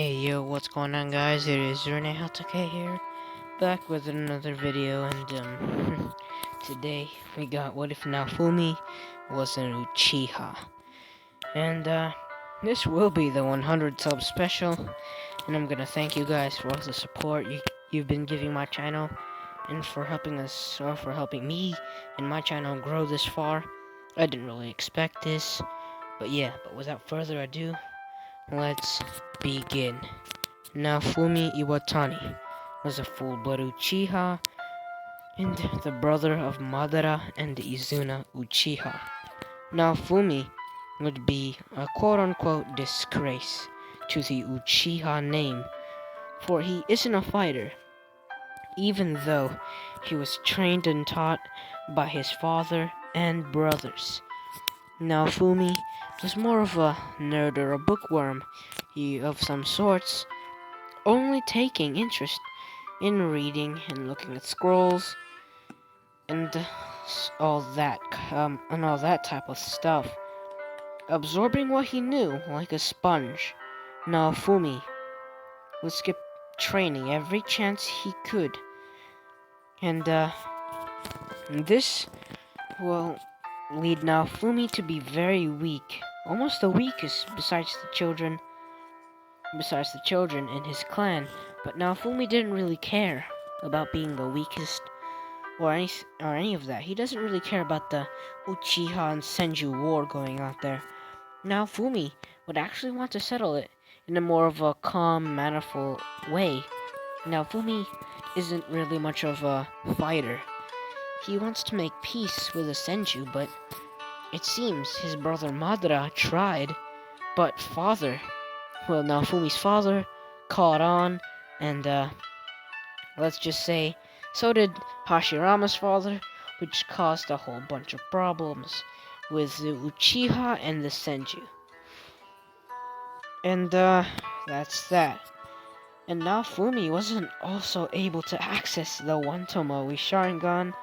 Hey yo, what's going on guys? It is Rinne-Hatake here, back with another video, and today we got What If Naofumi was an Uchiha. And this will be the 100 sub special, and I'm gonna thank you guys for all the support you've been giving my channel, and for helping us, or for helping me and my channel grow this far. I didn't really expect this, but without further ado, let's begin. Naofumi Iwatani was a full-blood Uchiha and the brother of Madara and Izuna Uchiha. Naofumi would be a quote-unquote disgrace to the Uchiha name, for he isn't a fighter, even though he was trained and taught by his father and brothers. Naofumi was more of a nerd or a bookworm of some sorts, only taking interest in reading and looking at scrolls and all that type of stuff, absorbing what he knew like a sponge. Naofumi would skip training every chance he could, and this will lead Naofumi to be very weak, almost the weakest besides the children in his clan. But Naofumi didn't really care about being the weakest or any of that. He doesn't really care about the Uchiha and Senju war going out there. Naofumi would actually want to settle it in a more of a calm, mannerful way. Naofumi isn't really much of a fighter. He wants to make peace with the Senju, but it seems his brother Madara tried, but Naofumi's father caught on, and let's just say, so did Hashirama's father, which caused a whole bunch of problems with the Uchiha and the Senju. And that's that. And Naofumi wasn't also able to access the One Tomoe Sharingan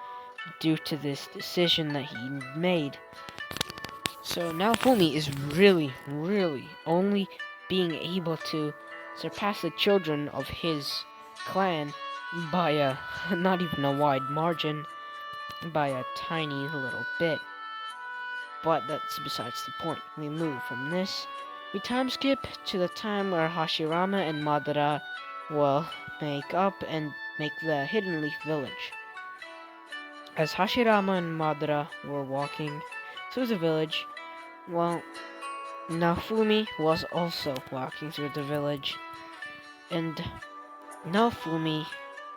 due to this decision that he made. So Naofumi is really only being able to surpass the children of his clan by a not even a wide margin, by a tiny little bit. But that's besides the point. We move from this, we time skip to the time where Hashirama and Madara will make up and make the Hidden Leaf Village. As Hashirama and Madara were walking through the village, Naofumi was also walking through the village, and Naofumi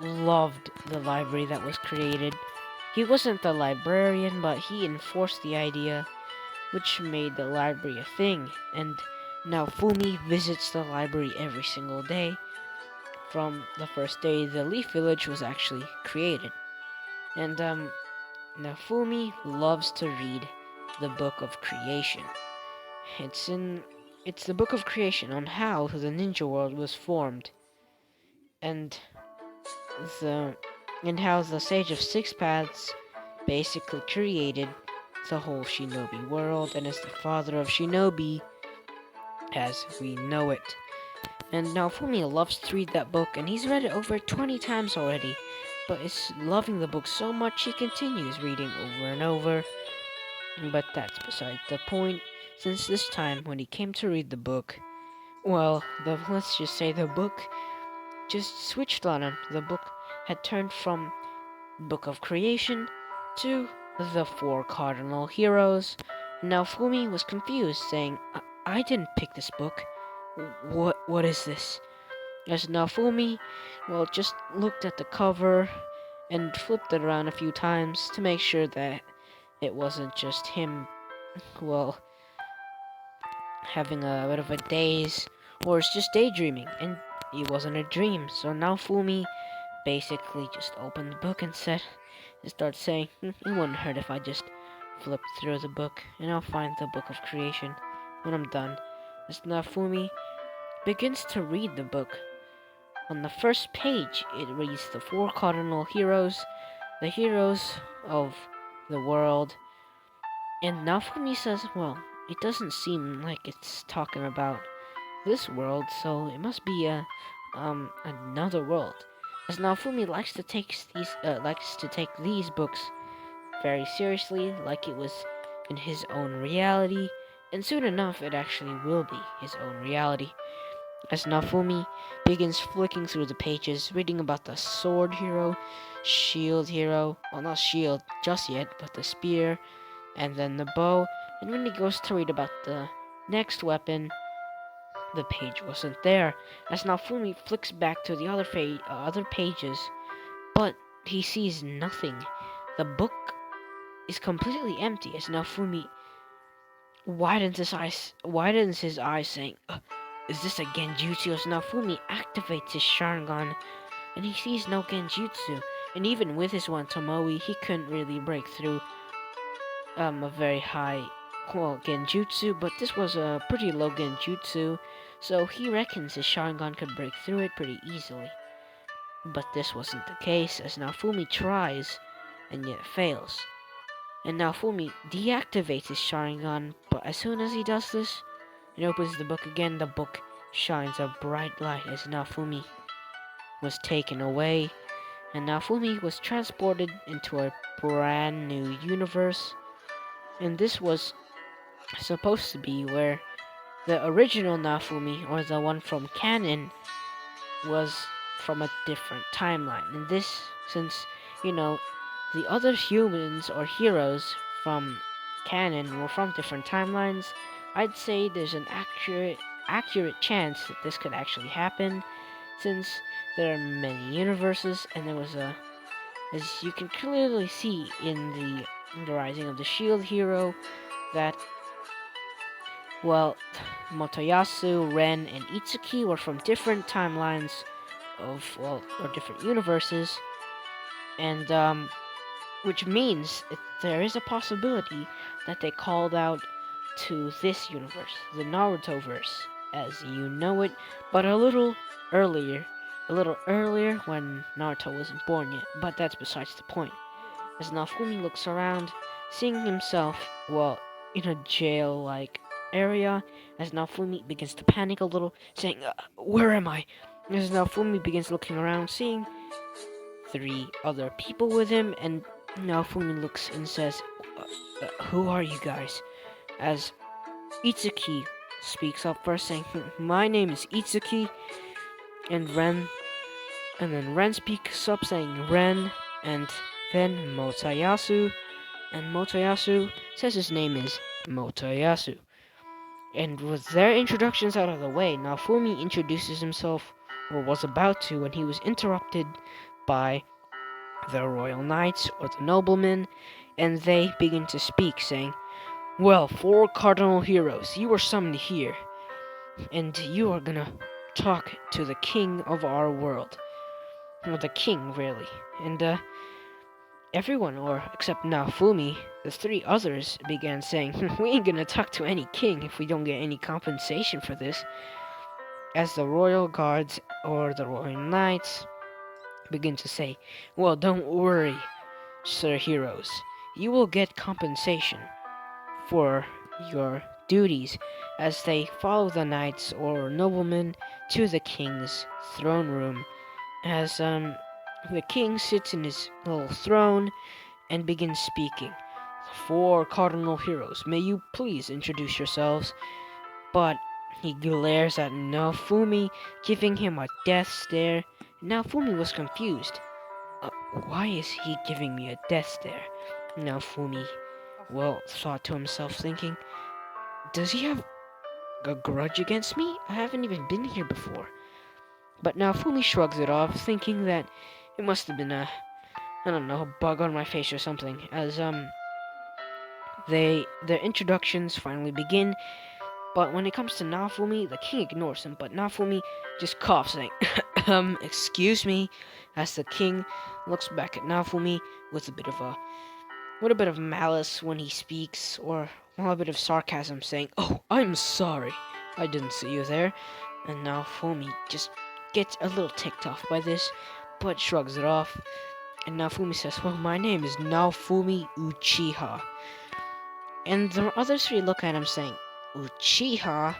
loved the library that was created. He wasn't the librarian, but he enforced the idea, which made the library a thing, and Naofumi visits the library every single day from the first day the Leaf Village was actually created. And Naofumi loves to read the Book of Creation. It's the Book of Creation on how the ninja world was formed, and how the Sage of Six Paths basically created the whole shinobi world and is the father of shinobi as we know it. And Naofumi loves to read that book, and he's read it over 20 times already, but is loving the book so much he continues reading over and over. But that's beside the point, since this time when he came to read the book, let's just say the book just switched on him. The book had turned from Book of Creation to the Four Cardinal Heroes. Naofumi was confused, saying, I didn't pick this book. What is this? As Naofumi, just looked at the cover and flipped it around a few times to make sure that it wasn't just him, having a bit of a daze, or it's just daydreaming, and it wasn't a dream. So Naofumi basically just opened the book and started saying, it wouldn't hurt if I just flip through the book, and I'll find the Book of Creation when I'm done. As Naofumi begins to read the book, on the first page it reads the Four Cardinal Heroes, the heroes of the world, and Naofumi says, it doesn't seem like it's talking about this world, so it must be another world. As Naofumi likes to take these books very seriously, like it was in his own reality, and soon enough it actually will be his own reality. As Naofumi begins flicking through the pages, reading about the sword hero, shield hero, well, not shield just yet, but the spear, and then the bow, and when he goes to read about the next weapon, the page wasn't there. As Naofumi flicks back to the other pages, but he sees nothing. The book is completely empty. As Naofumi widens his eyes, saying, "Is this a genjutsu?" As Naofumi activates his Sharingan, and he sees no genjutsu. And even with his one Tomoe, he couldn't really break through a very high genjutsu, but this was a pretty low genjutsu, so he reckons his Sharingan could break through it pretty easily. But this wasn't the case, as Naofumi tries, and yet fails. And Naofumi deactivates his Sharingan, but as soon as he does this, and opens the book again, the book shines a bright light as Naofumi was taken away, and Naofumi was transported into a brand new universe. And this was supposed to be where the original Naofumi, or the one from canon, was from a different timeline. And this, since, you know, the other humans or heroes from canon were from different timelines, I'd say there's an accurate chance that this could actually happen, since there are many universes, and there was as you can clearly see in the Rising of the Shield Hero, that, well, Motoyasu, Ren, and Itsuki were from different timelines or different universes, and, which means that there is a possibility that they called out to this universe, the Naruto-verse, as you know it, but earlier, a little earlier when Naruto wasn't born yet, but that's besides the point. As Naofumi looks around, seeing himself, well, in a jail-like area, as Naofumi begins to panic a little, saying, "Where am I?" As Naofumi begins looking around, seeing 3 other people with him, and Naofumi looks and says, "Who are you guys?" As Itsuki speaks up first, saying, "My name is Itsuki," and then Ren speaks up, saying, "Ren," and then Motoyasu, and Motoyasu says his name is Motoyasu. And with their introductions out of the way, Naofumi introduces himself, or was about to, when he was interrupted by the royal knights, or the noblemen, and they begin to speak, saying, "Well, 4 cardinal heroes, you were summoned here, and you are gonna talk to the king of our world." Well, the king, really. And, everyone, or except Naofumi, the 3 others began saying, "We ain't gonna talk to any king if we don't get any compensation for this." As the royal guards, or the royal knights, begin to say, "Well, don't worry, Sir Heroes. You will get compensation for your duties," as they follow the knights or noblemen to the king's throne room, as the king sits in his little throne and begins speaking. "4 cardinal heroes, may you please introduce yourselves?" But he glares at Naofumi, giving him a death stare. Naofumi was confused. Why is he giving me a death stare? Naofumi, well, thought to himself, thinking, does he have a grudge against me? I haven't even been here before. But Naofumi shrugs it off, thinking that it must have been I don't know, a bug on my face or something, as, their introductions finally begin, but when it comes to Naofumi, the king ignores him, but Naofumi just coughs, saying, "Excuse me," as the king looks back at Naofumi with a bit of malice when he speaks, or a bit of sarcasm, saying, "Oh, I'm sorry, I didn't see you there." And Naofumi just gets a little ticked off by this, but shrugs it off. And Naofumi says, "Well, my name is Naofumi Uchiha." And the other 3 look at him, saying, "Uchiha?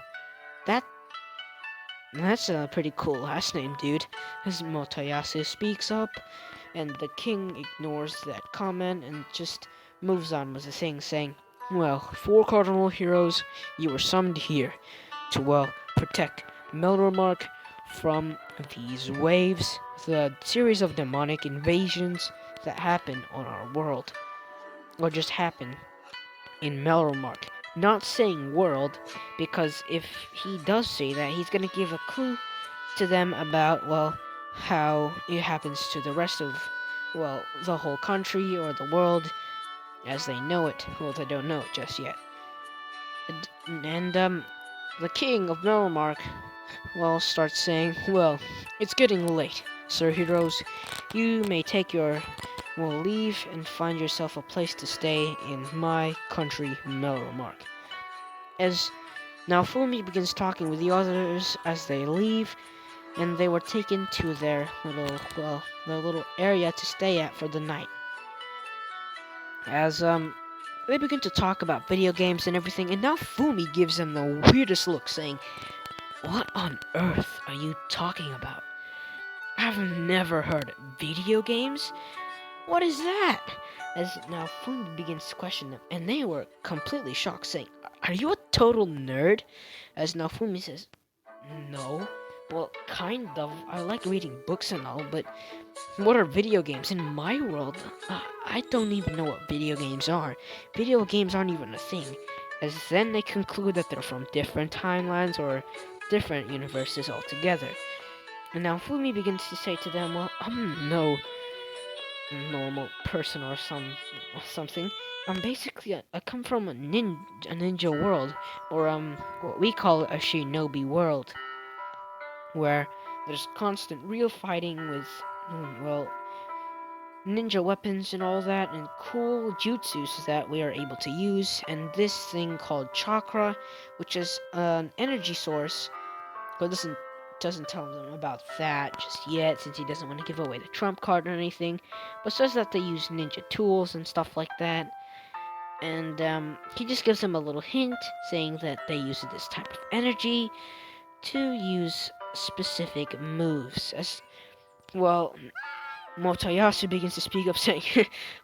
That That's a pretty cool last name, dude. As Motoyasu speaks up, and the king ignores that comment and just moves on with the thing, saying, well, 4 cardinal heroes, you were summoned here to, well, protect Melromark from these waves, the series of demonic invasions that happen on our world, or just happen in Melromark. Not saying world, because if he does say that, he's gonna give a clue to them about, well, how it happens to the rest of, well, the whole country or the world as they know it. Well, they don't know it just yet. And the king of Melmark, well, starts saying, well, it's getting late, sir heroes. You may take your, well, leave and find yourself a place to stay in my country, Melmark. As Naofumi begins talking with the others as they leave, and they were taken to their little, well, their little area to stay at for the night. As they begin to talk about video games and everything, and now Fumi gives them the weirdest look, saying, "What on earth are you talking about? I've never heard video games. What is that?" As now Fumi begins to question them, and they were completely shocked, saying, "Are you a total nerd?" As now Fumi says, "No. Well, kind of. I like reading books and all, but what are video games? In my world, I don't even know what video games are. Video games aren't even a thing." As then they conclude that they're from different timelines or different universes altogether. And now Fumi begins to say to them, well, I'm no normal person or something. I'm basically, I come from a ninja world, or what we call a shinobi world, where there's constant real fighting with, well, ninja weapons and all that, and cool jutsus that we are able to use, and this thing called chakra, which is an energy source, but doesn't tell them about that just yet, since he doesn't want to give away the trump card or anything, but says that they use ninja tools and stuff like that. And he just gives them a little hint, saying that they use this type of energy to use specific moves. As well, Motoyasu begins to speak up, saying,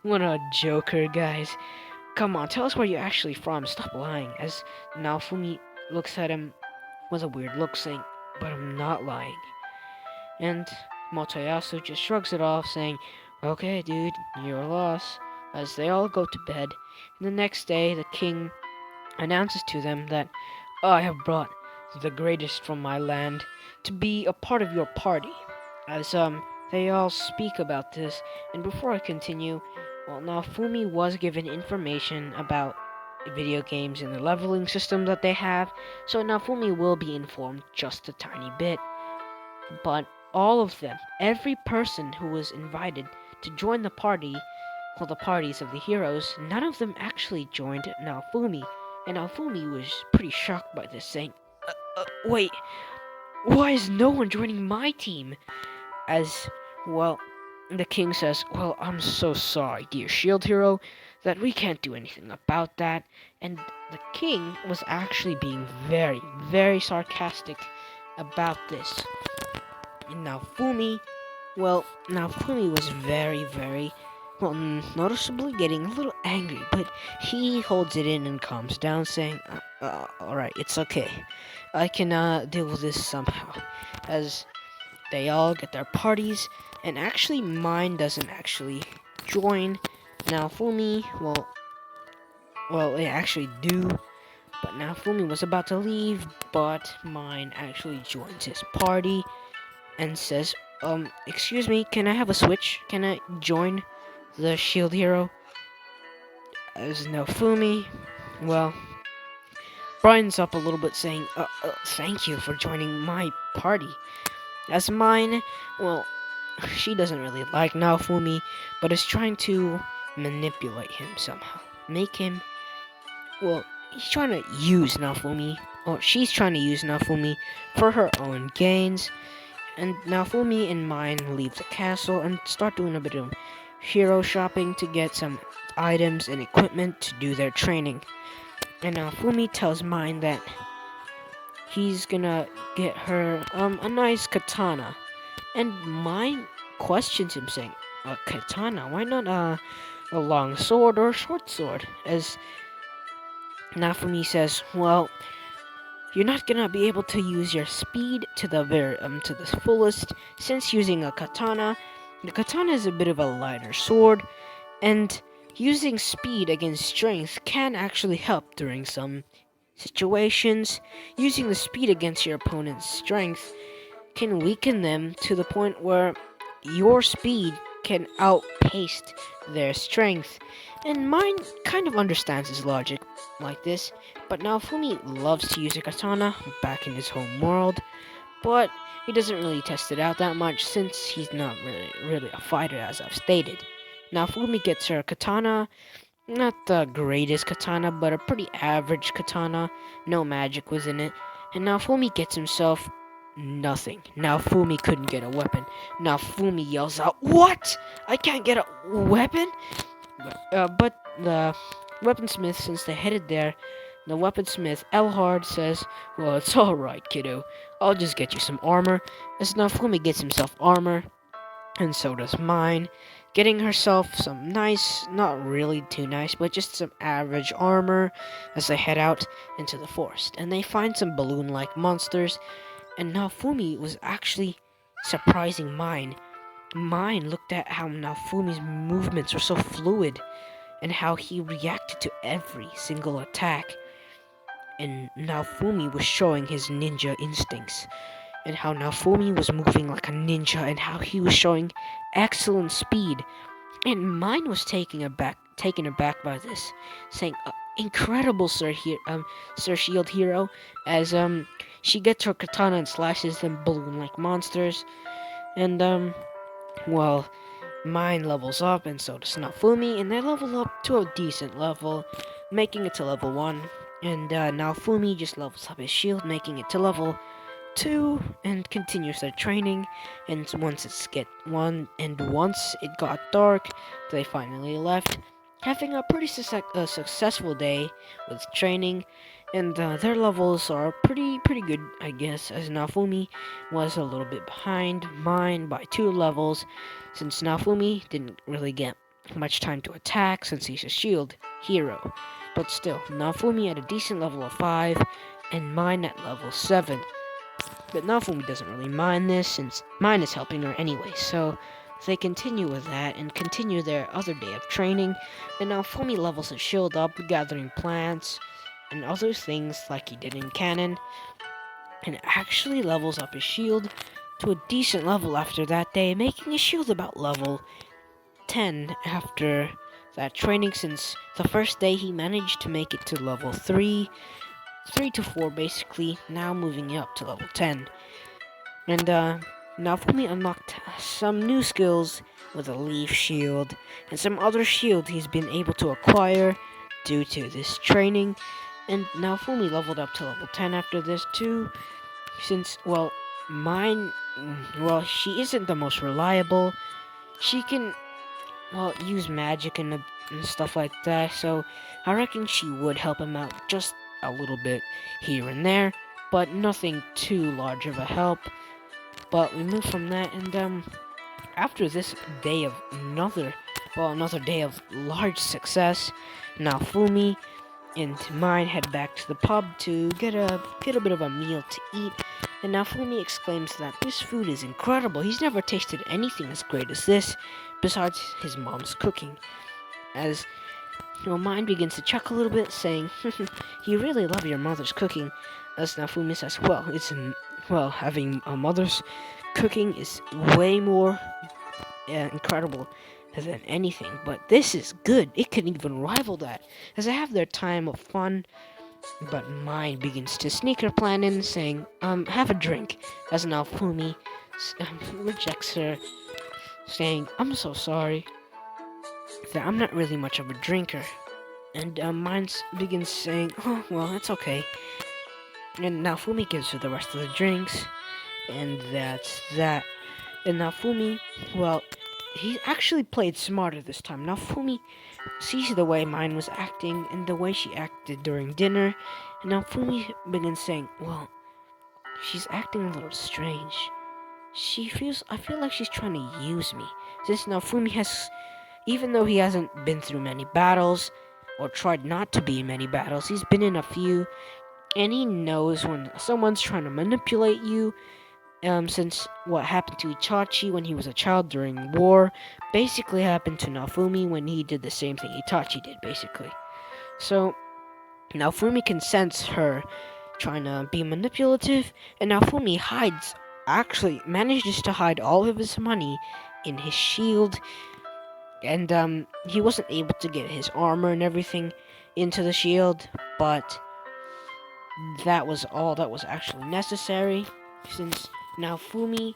"What a joker, guys. Come on, tell us where you're actually from. Stop lying." As Naofumi looks at him with a weird look, saying, "But I'm not lying." And Motoyasu just shrugs it off, saying, "Okay, dude, you're a loss." As they all go to bed, and the next day, the king announces to them that, "I have brought the greatest from my land to be a part of your party." As they all speak about this, and before I continue, well, Naofumi was given information about video games and the leveling system that they have, so Naofumi will be informed just a tiny bit. But all of them, every person who was invited to join the party, well, the parties of the heroes, none of them actually joined Naofumi, and Naofumi was pretty shocked by this, saying, wait, why is no one joining my team?" As, well, the king says, "Well, I'm so sorry, dear shield hero, that we can't do anything about that." And the king was actually being very, very sarcastic about this. And now Fumi was very, very, well, noticeably getting a little angry, but he holds it in and calms down, saying, alright, it's okay. I can deal with this somehow." As they all get their parties, and actually mine doesn't actually join. Now Fumi, well, they actually do, but now Fumi was about to leave, but mine actually joins his party and says, excuse me, can I have a switch? Can I join the shield hero?" As now Fumi, well, brightens up a little bit, saying, thank you for joining my party." As mine, well, she doesn't really like Naofumi, but is trying to manipulate him somehow. Make him, well, he's trying to use Naofumi, or she's trying to use Naofumi for her own gains. And Naofumi and mine leave the castle and start doing a bit of hero shopping to get some items and equipment to do their training. And Naofumi tells mine that he's gonna get her a nice katana. And Mine questions him, saying, "A katana? Why not a long sword or a short sword?" As Naofumi says, "Well, you're not gonna be able to use your speed to the fullest, since using a katana. The katana is a bit of a lighter sword, and using speed against strength can actually help during some situations. Using the speed against your opponent's strength can weaken them to the point where your speed can outpace their strength." And Mine kind of understands his logic like this, but Naofumi loves to use a katana back in his home world, but he doesn't really test it out that much since he's not really a fighter, as I've stated. Naofumi gets her katana, not the greatest katana, but a pretty average katana. No magic was in it. And Naofumi gets himself nothing. Naofumi couldn't get a weapon. Naofumi yells out, "What? I can't get a weapon?" But the weaponsmith, since they headed there, the weaponsmith, Elhard, says, "Well, it's alright, kiddo. I'll just get you some armor." As Naofumi gets himself armor, and so does Mine, getting herself some nice, not really too nice, but just some average armor as they head out into the forest. And they find some balloon-like monsters, and Naofumi was actually surprising Mine. Mine looked at how Naofumi's movements were so fluid, and how he reacted to every single attack. And Naofumi was showing his ninja instincts, and how Naofumi was moving like a ninja, and how he was showing excellent speed. And Mine was taken aback by this, saying, "Incredible, Sir Shield Hero," as she gets her katana and slashes them balloon-like monsters. And well, Mine levels up, and so does Naofumi, and they level up to a decent level, making it to level 1. And Naofumi just levels up his shield, making it to level 2, and continues their training. And once it got dark, they finally left, having a pretty successful day with training. And their levels are pretty good, I guess, as Naofumi was a little bit behind Mine by 2 levels, since Naofumi didn't really get much time to attack since he's a shield hero. But still, Naofumi at a decent level of 5, and Mine at level 7. But Naofumi doesn't really mind this, since Mine is helping her anyway, so they continue with that and continue their other day of training. And Naofumi levels his shield up, gathering plants and other things like he did in canon, and actually levels up his shield to a decent level after that day, making his shield about level 10 after that training, since the first day he managed to make it to level 3 to 4 basically, now moving up to level 10. And Naofumi unlocked some new skills with a leaf shield and some other shield he's been able to acquire due to this training. And Naofumi leveled up to level 10 after this too, since, well, she isn't the most reliable. She can, well, use magic and stuff like that, so I reckon she would help him out just a little bit here and there, but nothing too large of a help. But we move from that, and after this day of another day of large success, Naofumi and Mine head back to the pub to get a bit of a meal to eat. And Naofumi exclaims that this food is incredible. He's never tasted anything as great as this, besides his mom's cooking. As Mine begins to chuckle a little bit, saying, "You really love your mother's cooking." As Naofumi says, having a mother's cooking is way more incredible than anything, but this is good. It can even rival that, as they have their time of fun. But Mine begins to sneak her plan in, saying, "Have a drink," as Naofumi rejects her, saying, "I'm so sorry that I'm not really much of a drinker." And Mine begins saying, "Oh, well, it's okay." And Naofumi gives her the rest of the drinks, and that's that. And Naofumi, well, he actually played smarter this time. Naofumi sees the way Mine was acting and the way she acted during dinner, and Naofumi begins saying, "Well, she's acting a little strange. I feel like she's trying to use me. Since Naofumi has, even though he hasn't been through many battles, or tried not to be in many battles, he's been in a few, and he knows when someone's trying to manipulate you. Since what happened to Itachi when he was a child during war basically happened to Naofumi when he did the same thing Itachi did, basically. So, Naofumi can sense her trying to be manipulative, and Naofumi actually manages to hide all of his money in his shield, and he wasn't able to get his armor and everything into the shield, but that was all that was actually necessary, since Naofumi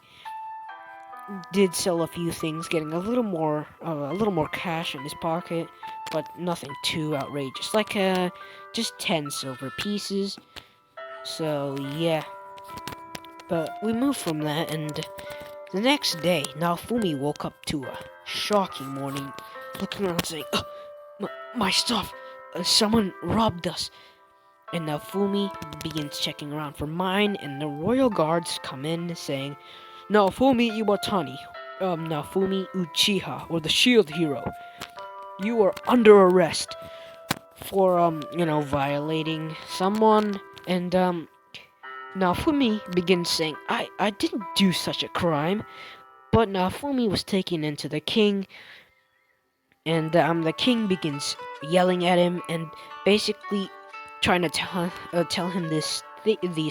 did sell a few things, getting a little more cash in his pocket, but nothing too outrageous, like just 10 silver pieces. So yeah, but we moved from that, and the next day, Naofumi woke up to a shocking morning, looking around saying, my stuff, someone robbed us. And Naofumi begins checking around for mine, and the royal guards come in saying, Naofumi Iwatani, Naofumi Uchiha, or the Shield Hero, you are under arrest for, violating someone. And, Naofumi begins saying, I didn't do such a crime. But Naofumi was taken into the king, and the king begins yelling at him and basically trying to tell him these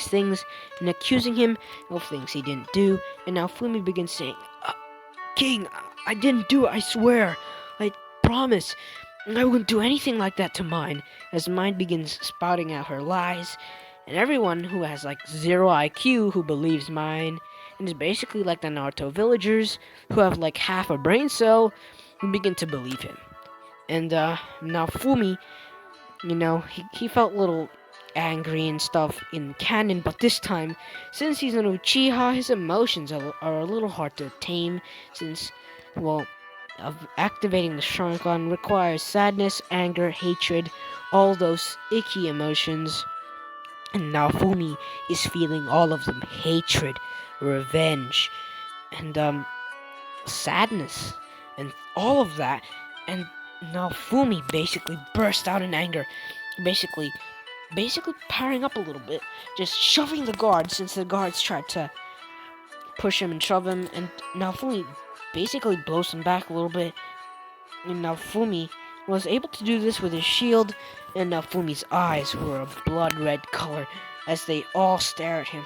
things and accusing him of things he didn't do. And Naofumi begins saying, King, I didn't do it, I swear. I promise. I wouldn't do anything like that to mine. As mine begins spouting out her lies, and everyone who has like 0 IQ who believes mine, and is basically like the Naruto villagers who have like half a brain cell, who begin to believe him. And Naofumi, he felt a little angry and stuff in canon, but this time, since he's an Uchiha, his emotions are a little hard to tame, since, well, activating the Sharingan requires sadness, anger, hatred, all those icky emotions, and Naofumi is feeling all of them: hatred, revenge, and sadness, and all of that. And Naofumi basically burst out in anger, basically powering up a little bit, just shoving the guards, since the guards tried to push him and shove him, and Naofumi basically blows him back a little bit. And Naofumi was able to do this with his shield, and Naofumi's eyes were a blood red color as they all stare at him,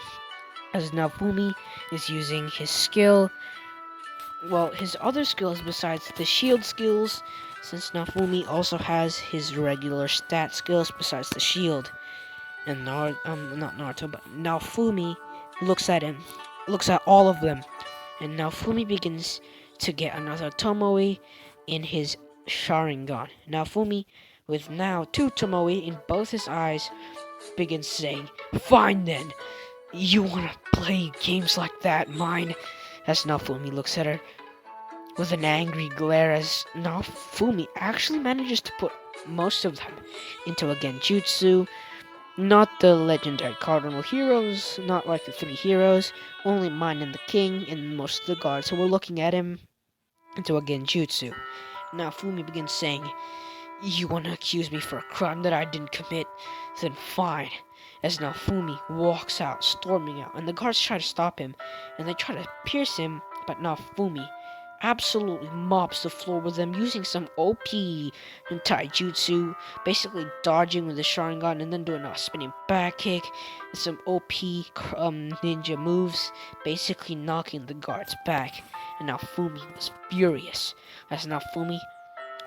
as Naofumi is using his skill, well, his other skills besides the shield skills, since Naofumi also has his regular stat skills besides the shield. And not Naruto, but Naofumi looks at all of them, and Naofumi begins to get another Tomoe in his Sharingan. Naofumi, with now 2 Tomoe in both his eyes, begins saying, Fine then, you wanna play games like that, mine? As Naofumi looks at her with an angry glare, as Naofumi actually manages to put most of them into a Genjutsu. Not the legendary cardinal heroes, not like the 3 heroes, only mine and the king and most of the guards who were looking at him, into a Genjutsu. Naofumi begins saying, You want to accuse me for a crime that I didn't commit? Then fine. As Naofumi walks out, storming out, and the guards try to stop him, and they try to pierce him, but Naofumi absolutely mops the floor with them, using some OP taijutsu, basically dodging with the Sharingan and then doing a spinning back kick and some OP ninja moves, basically knocking the guards back. And Naofumi was furious, as Naofumi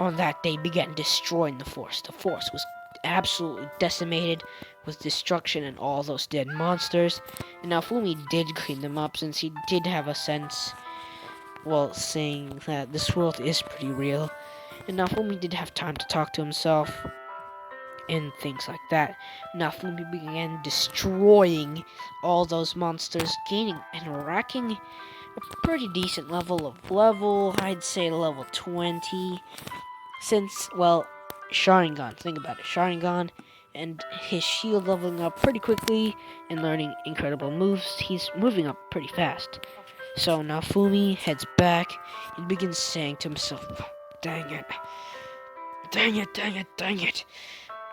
on that day began destroying the force. The force was absolutely decimated with destruction and all those dead monsters, and Naofumi did clean them up, since he did have a sense, well, saying that this world is pretty real, and Naofumi did have time to talk to himself and things like that. Naofumi began destroying all those monsters, gaining and racking a pretty decent level, I'd say level 20, since, well, Sharingan, think about it, Sharingan and his shield leveling up pretty quickly and learning incredible moves. He's moving up pretty fast. So Naofumi heads back and begins saying to himself, dang it, dang it, dang it, dang it.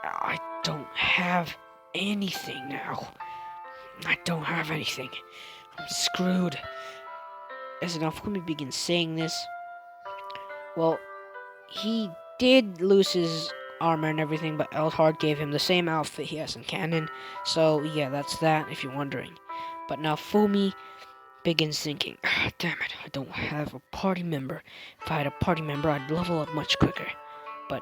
I don't have anything now. I don't have anything. I'm screwed. As Naofumi begins saying this, well, he did lose his armor and everything, but Eldhard gave him the same outfit he has in canon. So yeah, that's that if you're wondering. But Naofumi begins thinking, damn it, I don't have a party member. If I had a party member, I'd level up much quicker. But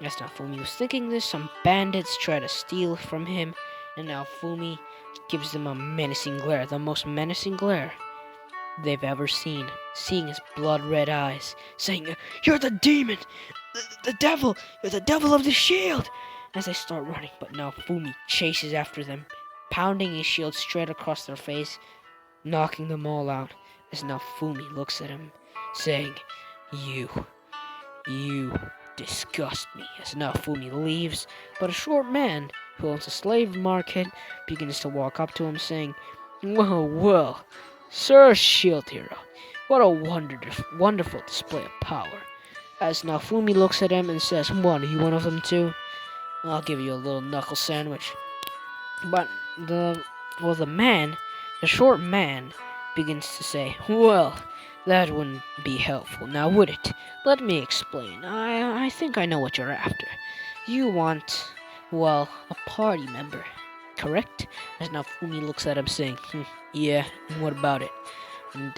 as Naofumi was thinking this, some bandits try to steal from him, and Naofumi gives them a menacing glare, the most menacing glare they've ever seen, seeing his blood-red eyes, saying, you're the demon! The devil! You're the devil of the shield! As they start running, but Naofumi chases after them, pounding his shield straight across their face, knocking them all out, as Naofumi looks at him, saying, You disgust me, as Naofumi leaves, but a short man who owns a slave market begins to walk up to him, saying, well, Sir Shield Hero, what a wonderful display of power. As Naofumi looks at him and says, what, are you one of them too? I'll give you a little knuckle sandwich. But the short man, begins to say, well, that wouldn't be helpful, now would it? Let me explain. I think I know what you're after. You want, well, a party member, correct? As Naofumi looks at him saying, yeah, and what about it? And,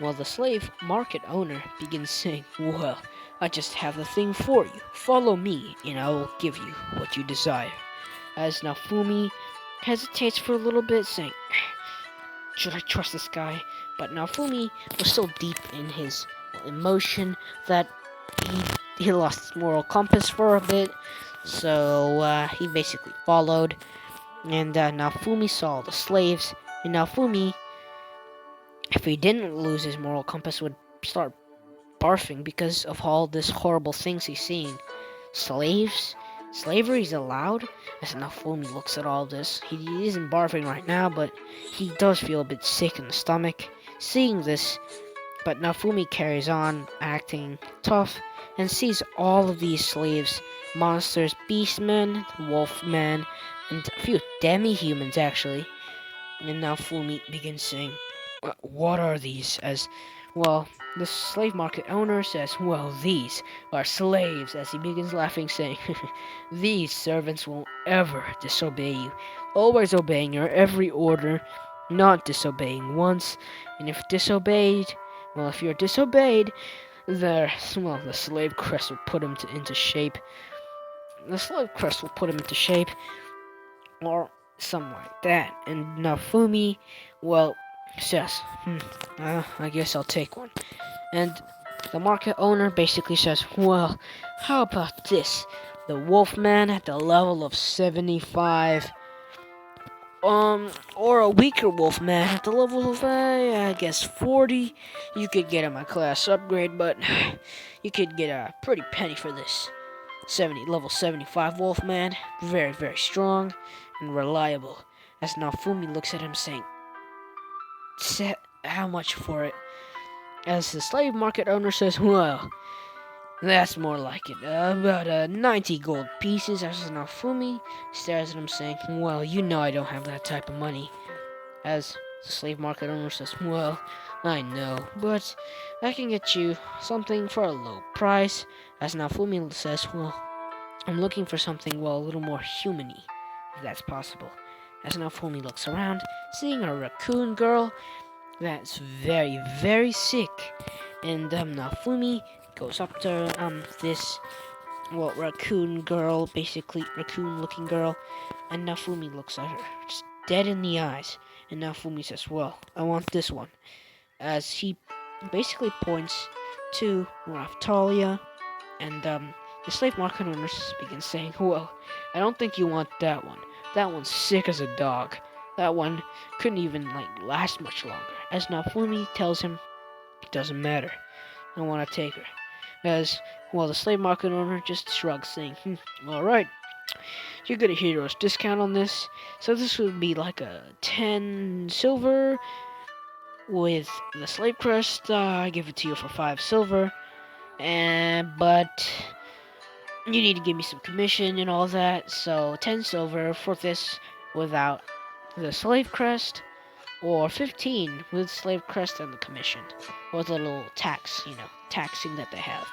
well, the slave market owner begins saying, well, I just have the thing for you. Follow me, and I will give you what you desire. As Naofumi hesitates for a little bit, saying, should I trust this guy? But Naofumi was so deep in his emotion that he lost his moral compass for a bit, so he basically followed, and Naofumi saw all the slaves, and Naofumi, if he didn't lose his moral compass, would start barfing because of all this horrible things he's seeing. Slaves? Slavery's allowed? As Naofumi looks at all this, he isn't barfing right now, but he does feel a bit sick in the stomach seeing this. But Naofumi carries on, acting tough, and sees all of these slaves, monsters, beastmen, wolfmen, and a few demi-humans actually. And Naofumi begins saying, what are these? As, well, the slave market owner says, well, these are slaves, as he begins laughing, saying, these servants won't ever disobey you, always obeying your every order, not disobeying once, and if you're disobeyed, the slave crest will put him into shape. The slave crest will put him into shape, or something like that. And Naofumi, well, says, I guess I'll take one. And the market owner basically says, well, how about this? The Wolfman at the level of 75, or a weaker Wolfman at the level of, I guess 40. You could get him a class upgrade, but you could get a pretty penny for this. Level 75 Wolfman, very, very strong and reliable. As Naofumi looks at him saying, how much for it? As the slave market owner says, well, that's more like it. About 90 gold pieces. As Naofumi stares at him saying, well, you know I don't have that type of money. As the slave market owner says, well, I know, but I can get you something for a low price. As Naofumi says, well, I'm looking for something, well, a little more human-y, if that's possible. As Naofumi looks around, seeing a raccoon girl that's very, very sick. And Naofumi goes up to this, well, raccoon looking girl, and Naofumi looks at her, just dead in the eyes. And Naofumi says, well, I want this one. As he basically points to Raftalia, and the slave market owner begins saying, well, I don't think you want that one. That one's sick as a dog. That one couldn't even, last much longer. As Naofumi tells him, it doesn't matter. I want to take her. As, well, the slave market owner just shrugs, saying, alright. you get a hero's discount on this. So this would be like a 10 silver with the slave crest. I give it to you for 5 silver. But you need to give me some commission and all that. So 10 silver for this without the slave crest, or 15 with slave crest and the commission, or the little tax, taxing that they have.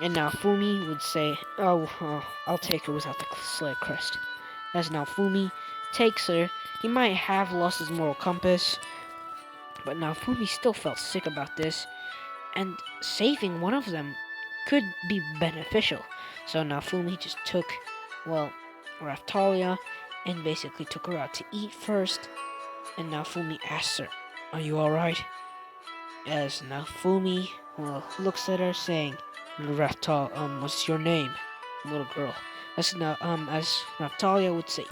And now Fumi would say, oh, I'll take her without the slave crest. As now Fumi takes her, he might have lost his moral compass, but now Fumi still felt sick about this, and saving one of them could be beneficial. So now Fumi just took, Raftalia, and basically took her out to eat first. And now Fumi asks her, "Are you alright?" As now Fumi, looks at her saying, "Raftal, what's your name, little girl?" As Raftalia would say,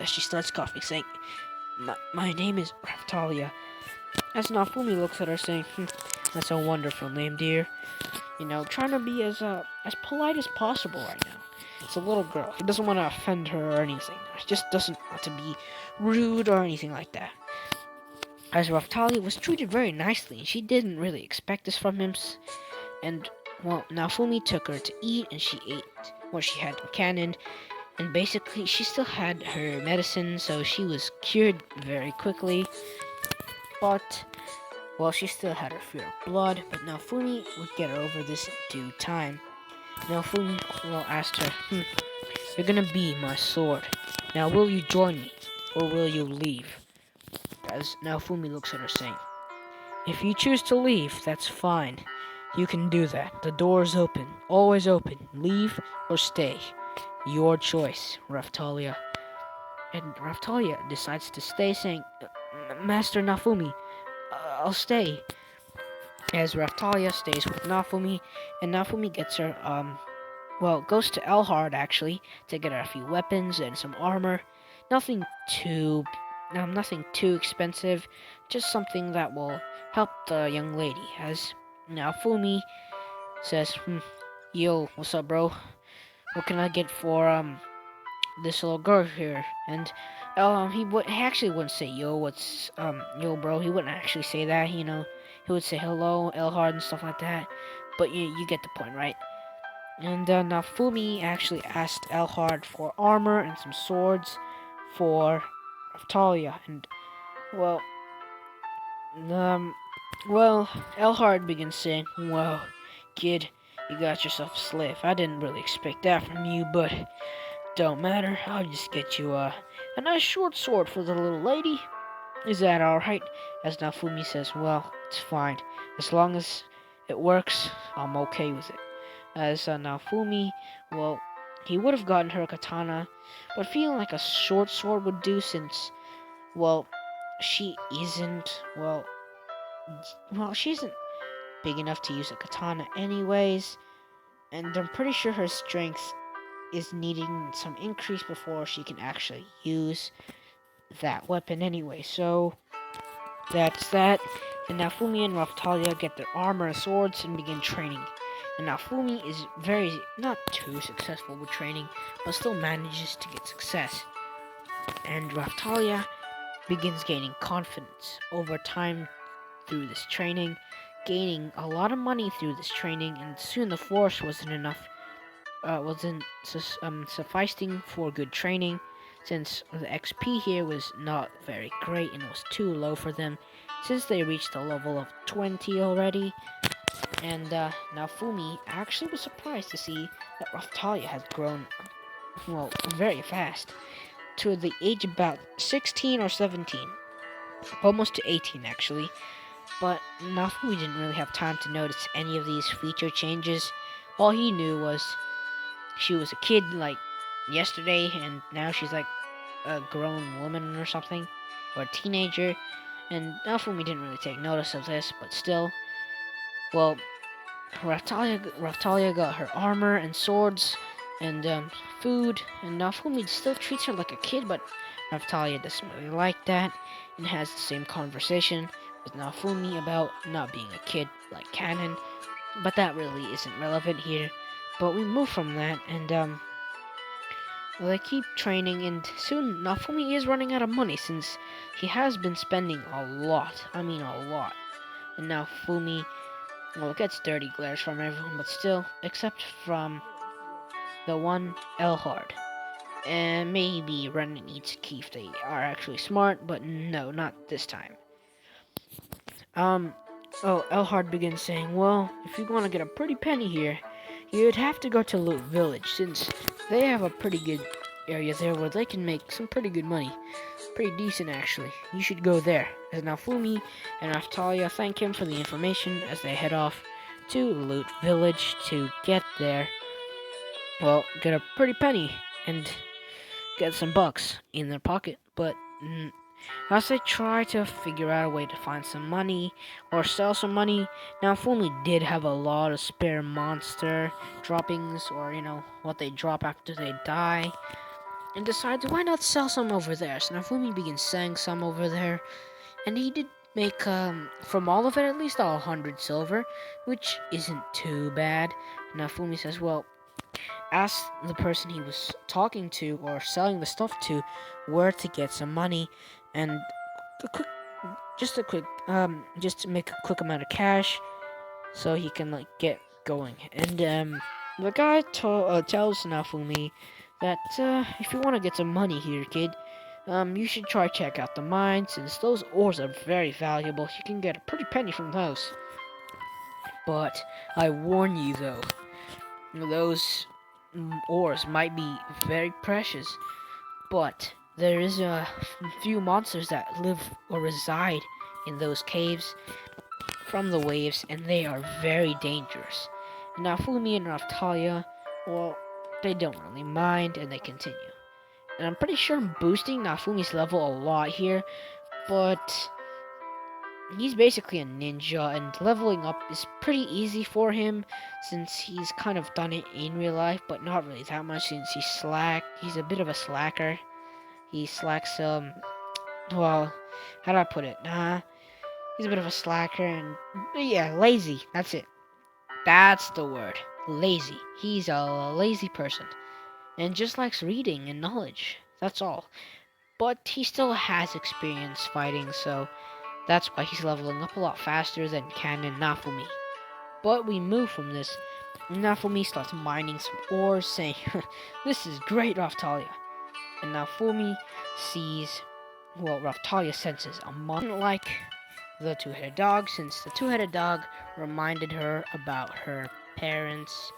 as she starts coughing, saying, my name is Raftalia. As Naofumi looks at her, saying, "That's a wonderful name, dear." Trying to be as polite as possible right now. It's a little girl. He doesn't want to offend her or anything. He just doesn't want to be rude or anything like that. As Raftalia was treated very nicely, and she didn't really expect this from him. And, Naofumi took her to eat, and she ate what she had in canon. And basically, she still had her medicine, so she was cured very quickly. But, she still had her fear of blood, but Naofumi would get her over this in due time. Naofumi, asked her, "You're gonna be my sword. Now, will you join me, or will you leave?" As Naofumi looks at her, saying, "If you choose to leave, that's fine. You can do that. The door is open, always open. Leave or stay. Your choice, Raftalia." And Raftalia decides to stay, saying, "Master Naofumi, I'll stay." As Raftalia stays with Naofumi, and Naofumi gets her, goes to Elhard actually to get her a few weapons and some armor. Nothing too expensive, just something that will help the young lady. As Naofumi says, "Yo, what's up, bro? What can I get for this little girl here?" And he actually wouldn't say yo, bro. He wouldn't actually say that. He would say hello, Elhard, and stuff like that. But you get the point, right? And Naofumi actually asked Elhard for armor and some swords for Raftalia. And Elhard begins saying, "Well, kid, you got yourself a slave. I didn't really expect that from you, but don't matter. I'll just get you a nice short sword for the little lady. Is that alright?" As Naofumi says, "Well, it's fine. As long as it works, I'm okay with it." As Naofumi, he would have gotten her a katana, but feeling like a short sword would do since, she isn't, she isn't big enough to use a katana anyways, and I'm pretty sure her strength is needing some increase before she can actually use that weapon anyway. So that's that. And Naofumi and Raftalia get their armor and swords and begin training. And Naofumi is not too successful with training, but still manages to get success. And Raftalia begins gaining confidence over time through this training, gaining a lot of money through this training, and soon the force wasn't sufficing for good training, since the XP here was not very great and was too low for them, since they reached a level of 20 already. And Naofumi actually was surprised to see that Raftalia had grown, very fast, to the age about 16 or 17, almost to 18 actually. But Naofumi didn't really have time to notice any of these feature changes. All he knew was she was a kid like yesterday, and now she's like a grown woman or something, or a teenager. And Naofumi didn't really take notice of this, but still, Raftalia got her armor and swords and food, and Naofumi still treats her like a kid, but Raftalia doesn't really like that, and has the same conversation with Naofumi about not being a kid like canon, but that really isn't relevant here. But we move from that, and Well, they keep training, and soon Naofumi is running out of money since he has been spending a lot. I mean, a lot. And Naofumi, well, gets dirty glares from everyone, but still, except from the one Elhard. And maybe Ren and Itsuki if they are actually smart, but no, not this time. Um, Elhard begins saying, well, if you want to get a pretty penny here, you'd have to go to Loot Village, since they have a pretty good area there where they can make some pretty good money. Pretty decent, actually. You should go there. As Naofumi and Raftalia thank him for the information as they head off to Loot Village to get there. Well, get a pretty penny and get some bucks in their pocket. But as they try to figure out a way to find some money or sell some money, Naofumi did have a lot of spare monster droppings, or what they drop after they die, and decides why not sell some over there. So Naofumi begins selling some over there, and he did make from all of it at least 100 silver, which isn't too bad. Naofumi says, well, ask the person he was talking to or selling the stuff to where to get some money, and just to make a quick amount of cash so he can get going. And the guy tells Naofumi that if you want to get some money here, kid, you should try check out the mine, since those ores are very valuable. You can get a pretty penny from those. But I warn you though, those ores might be very precious, but there is a few monsters that live or reside in those caves from the waves, and they are very dangerous. Now, Fumi and Raftalia, well, they don't really mind, and they continue. And I'm pretty sure I'm boosting Nafumi's level a lot here, but he's basically a ninja, and leveling up is pretty easy for him, since he's kind of done it in real life, but not really that much, since he's a bit of a slacker. He slacks, well, how do I put it? He's a bit of a slacker, and yeah, lazy, that's it. That's the word. Lazy. He's a lazy person, and just likes reading and knowledge. That's all. But he still has experience fighting, so that's why he's leveling up a lot faster than Ken and Naofumi. But we move from this. Naofumi starts mining some ores, saying, this is great, Raftalia. And Naofumi sees, well, Raftalia senses a monster like the two-headed dog, since the two-headed dog reminded her about her parents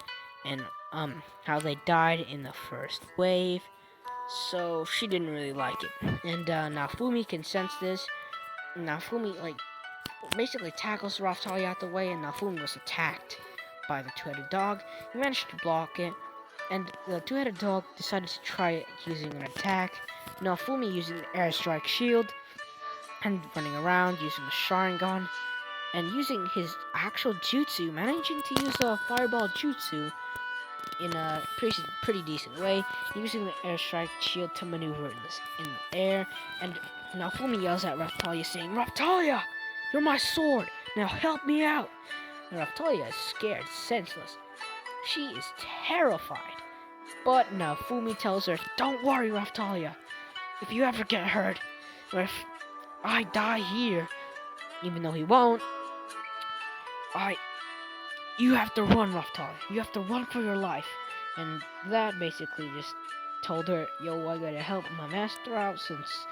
and how they died in the first wave, so she didn't really like it. And Naofumi can sense this. Naofumi basically tackles Raftalia out the way, and Naofumi was attacked by the two-headed dog. He managed to block it, and the two-headed dog decided to try it using an attack. Naofumi using the airstrike shield and running around using the Sharingan and using his actual jutsu, managing to use a fireball jutsu in a pretty decent way, using the airstrike shield to maneuver in the air. And Naofumi yells at Raftalia, saying, Raftalia, you're my sword, now help me out. And Raftalia is scared, senseless. She is terrified. But Naofumi tells her, don't worry, Raftalia. If you ever get hurt, or if I die here, even though he won't, you have to run, Raftalia. You have to run for your life. And that basically just told her, yo, I gotta help my master out, since,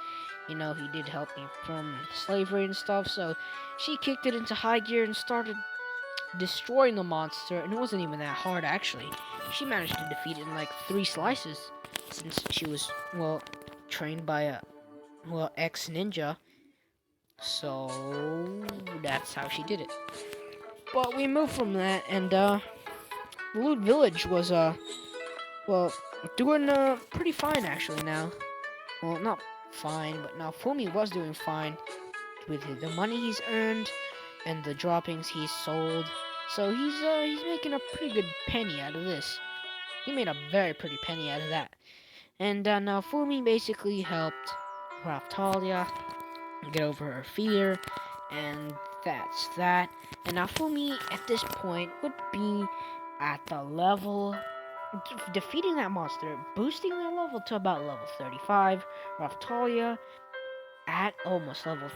he did help me from slavery and stuff. So she kicked it into high gear and started destroying the monster, and it wasn't even that hard, actually. She managed to defeat it in 3 slices, since she was, well, trained by a, ex-ninja. So that's how she did it. But we moved from that, and Loot Village was doing pretty fine actually now. Well, not fine, but now Fumi was doing fine with the money he's earned and the droppings he's sold. So he's making a pretty good penny out of this. He made a very pretty penny out of that. And now Fumi basically helped Raftalia get over her fear, and that's that. And Naofumi at this point would be at the level defeating that monster, boosting their level to about level 35. Raftalia at almost level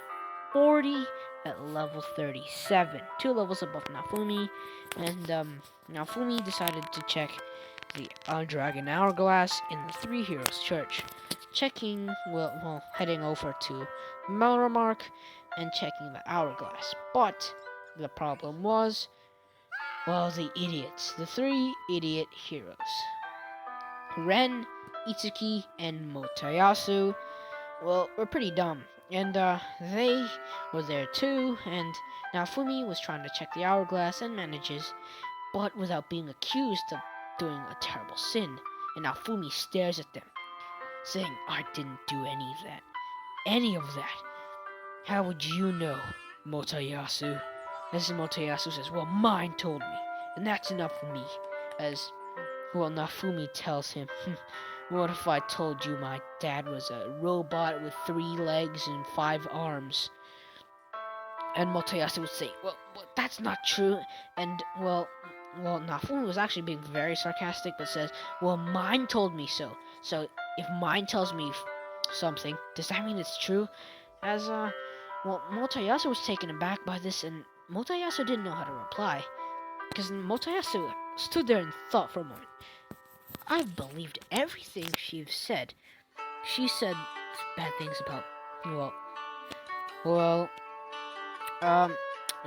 40 at level 37. 2 levels above Naofumi. And Naofumi decided to check the Dragon Hourglass in the Three Heroes Church. Checking, heading over to Melromark and checking the Hourglass. But the problem was, the idiots. The three idiot heroes. Ren, Itsuki, and Motoyasu, were pretty dumb. And they were there too, and Naofumi was trying to check the hourglass and manages, but without being accused of doing a terrible sin. And Naofumi stares at them, saying, I didn't do any of that. Any of that. How would you know, Motoyasu? As Motoyasu says, well, mine told me, and that's enough for me. As Naofumi tells him, what if I told you my dad was a robot with 3 legs and 5 arms? And Motoyasu would say, well, that's not true. And, Naofumi was actually being very sarcastic, but says, well, mine told me so. So, if mine tells me something, does that mean it's true? As, Motoyasu was taken aback by this, and Motoyasu didn't know how to reply. Because Motoyasu stood there and thought for a moment. I believed everything she said. She said bad things about,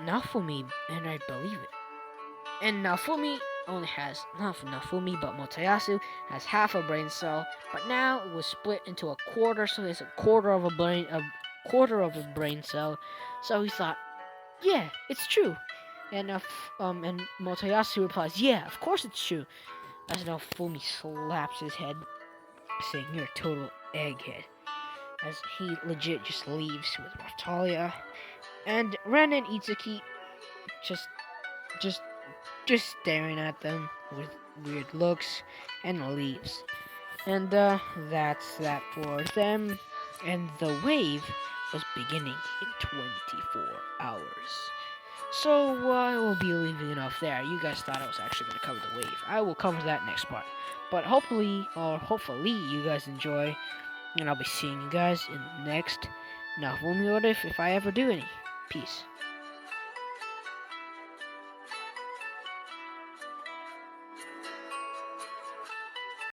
Naofumi, and I believe it. And Naofumi only has, not Naofumi, but Motoyasu has half a brain cell, but now it was split into a quarter, so there's a quarter of a brain cell. So he thought, yeah, it's true. And Motoyasu replies, yeah, of course it's true. As Naofumi slaps his head, saying, you're a total egghead. As he legit just leaves with Raftalia. And Ren and Itsuki just staring at them with weird looks and leaves. And that's that for them. And the wave was beginning in 24 hours. So I will be leaving it off there. You guys thought I was actually going to cover the wave. I will cover that next part. But hopefully you guys enjoy. And I'll be seeing you guys in the next Naofumi What If I ever do any. Peace.